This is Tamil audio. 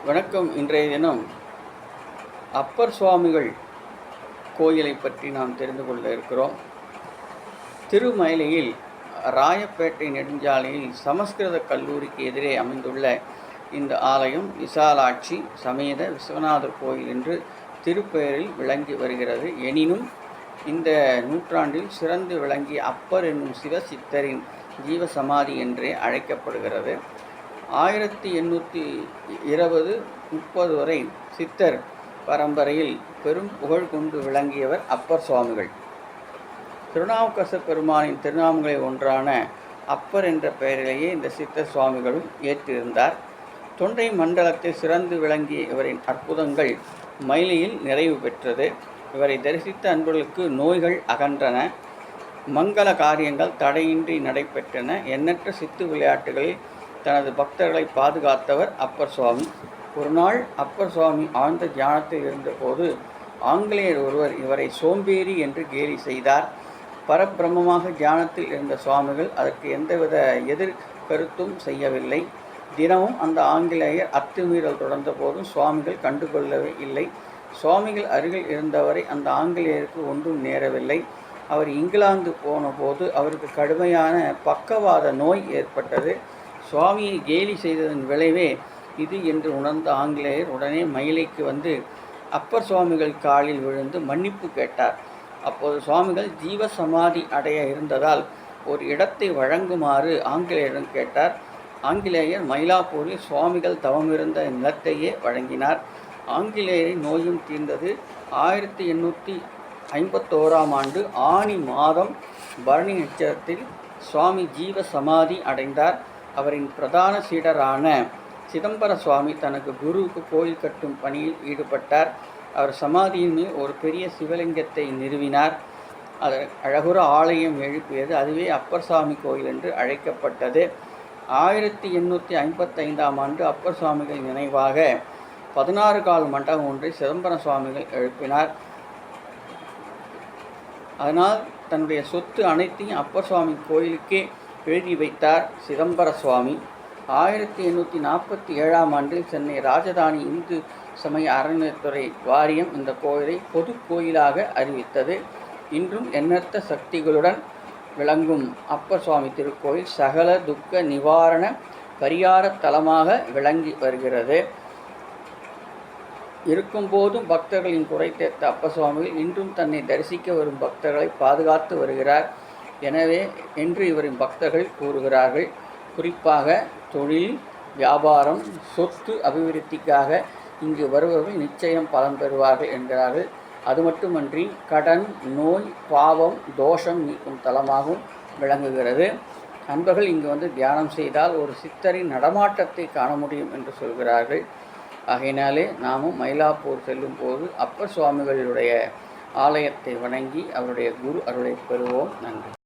வணக்கம். இன்றைய தினம் அப்பர் சுவாமிகள் கோயிலை பற்றி நாம் தெரிந்து கொள்ள இருக்கிறோம். திருமயிலையில் ராயப்பேட்டை நெடுஞ்சாலையில் சமஸ்கிருத கல்லூரிக்கு எதிரே அமைந்துள்ள இந்த ஆலயம் விசாலாட்சி சமேத விஸ்வநாதர் கோயில் என்று திருப்பெயரில் விளங்கி வருகிறது. எனினும் இந்த நூற்றாண்டில் சிறந்து விளங்கிய அப்பர் என்னும் சிவசித்தரின் ஜீவசமாதி என்றே அழைக்கப்படுகிறது. 1820-30 வரை சித்தர் பரம்பரையில் பெரும் புகழ் கொண்டு விளங்கியவர் அப்பர் சுவாமிகள். திருநாவுக்கரசர் பெருமானின் திருநாமங்களில் ஒன்றான அப்பர் என்ற பெயரிலேயே இந்த சித்தர் சுவாமிகளும் ஏற்றிருந்தார். தொண்டை மண்டலத்தில் சிறந்து விளங்கிய இவரின் அற்புதங்கள் மயிலையில் நிறைவு பெற்றது. இவரை தரிசித்த அன்பர்களுக்கு நோய்கள் அகன்றன, மங்கள காரியங்கள் தடையின்றி நடைபெற்றன. எண்ணற்ற சித்து விளையாட்டுகளில் தனது பக்தர்களை பாதுகாத்தவர் அப்பர் சுவாமி. ஒரு நாள் அப்பர் சுவாமி ஆழ்ந்த தியானத்தில் இருந்தபோது ஆங்கிலேயர் ஒருவர் இவரை சோம்பேறி என்று கேலி செய்தார். பரபிரம்மமாக தியானத்தில் இருந்த சுவாமிகள் அதற்கு எந்தவித எதிர் கருத்தும் செய்யவில்லை. தினமும் அந்த ஆங்கிலேயர் அத்துமீறல் தொடர்ந்த போதும் சுவாமிகள் கண்டுகொள்ளவே இல்லை. சுவாமிகள் அருகில் இருந்தவரை அந்த ஆங்கிலேயருக்கு ஒன்றும் நேரவில்லை. அவர் இங்கிலாந்து போன போது அவருக்கு கடுமையான பக்கவாத நோய் ஏற்பட்டது. சுவாமியை கேலி செய்ததன் விளைவே இது என்று உணர்ந்த ஆங்கிலேயர் உடனே மயிலைக்கு வந்து அப்பர் சுவாமிகள் காலில் விழுந்து மன்னிப்பு கேட்டார். அப்போது சுவாமிகள் ஜீவசமாதி அடைய இருந்ததால் ஒரு இடத்தை வழங்குமாறு ஆங்கிலேயரிடம் கேட்டார். ஆங்கிலேயர் மயிலாப்பூரில் சுவாமிகள் தவமிருந்த நிலத்தையே வழங்கினார். ஆங்கிலேயரின் நோயும் தீர்ந்தது. 1851 ஆண்டு ஆனி மாதம் பரணி நட்சத்திரத்தில் சுவாமி ஜீவசமாதி அடைந்தார். அவரின் பிரதான சீடரான சிதம்பர சுவாமி தனக்கு குருவுக்கு கோயில் கட்டும் பணியில் ஈடுபட்டார். அவர் சமாதியின் மேல் ஒரு பெரிய சிவலிங்கத்தை நிறுவினார். அது அழகுற ஆலயம் எழுப்பியது. அதுவே அப்பர் சுவாமி கோயில் என்று அழைக்கப்பட்டது. 1855 ஆண்டு அப்பர் சுவாமிகள் நினைவாக 16 கால் மண்டபம் ஒன்றை சிதம்பர சுவாமிகள் எழுப்பினார். அதனால் தன்னுடைய சொத்து அனைத்தையும் அப்பர் சுவாமி கோயிலுக்கே எழுதி வைத்தார் சிதம்பர சுவாமி. 1847 ஆண்டில் சென்னை ராஜதானி இந்து சமய அறநிலையத்துறை வாரியம் இந்த கோயிலை பொது கோயிலாக அறிவித்தது. இன்றும் எண்ணற்ற சக்திகளுடன் விளங்கும் அப்பர் சுவாமி திருக்கோயில் சகல துக்க நிவாரண பரிகார தலமாக விளங்கி வருகிறது. இருக்கும்போதும் பக்தர்களின் குறை தேர்த்த அப்பர் சுவாமிகள் இன்றும் தன்னை தரிசிக்க வரும் பக்தர்களை பாதுகாத்து வருகிறார். எனவே என்று இவரின் பக்தர்கள் கூறுகிறார்கள். குறிப்பாக தொழில், வியாபாரம், சொத்து அபிவிருத்திக்காக இங்கு வருபவர்கள் நிச்சயம் பலன் பெறுவார்கள் என்கிறார்கள். அது மட்டுமன்றி கடன், நோய், பாவம், தோஷம் நீக்கும் தலமாகவும் விளங்குகிறது. நண்பர்கள் இங்கு வந்து தியானம் செய்தால் ஒரு சித்தரின் நடமாட்டத்தை காண முடியும் என்று சொல்கிறார்கள். ஆகையினாலே நாமும் மயிலாப்பூர் செல்லும் போது அப்பர் சுவாமிகளுடைய ஆலயத்தை வணங்கி அவருடைய குரு அருளை பெறுவோம். நன்றி.